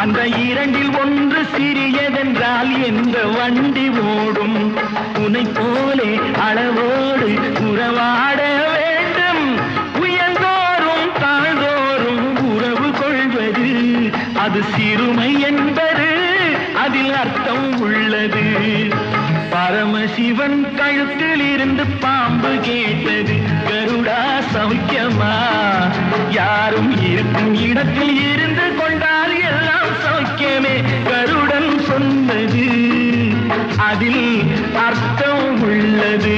அந்த இரண்டில் ஒன்று சிறியதென்றால் எந்த வண்டி ஓடும்? உனை போலே அளவோடு உறவாட வேண்டும். உயர்ந்தோறும் தாழ்ந்தோறும் உறவு கொள்வது அது சிறுமை என்பது அதில் அர்த்தம் உள்ளது. பரமசிவன் கழுத்தில் இருந்து பாம்பு கேட்டது, கருடா சௌக்கியமா? யாரும் இருக்கும் இடத்தில் இருந்து கொண்டால் எல்லாம் சௌக்கியமே. கருடன் சொன்னது அதில் அர்த்தம் உள்ளது.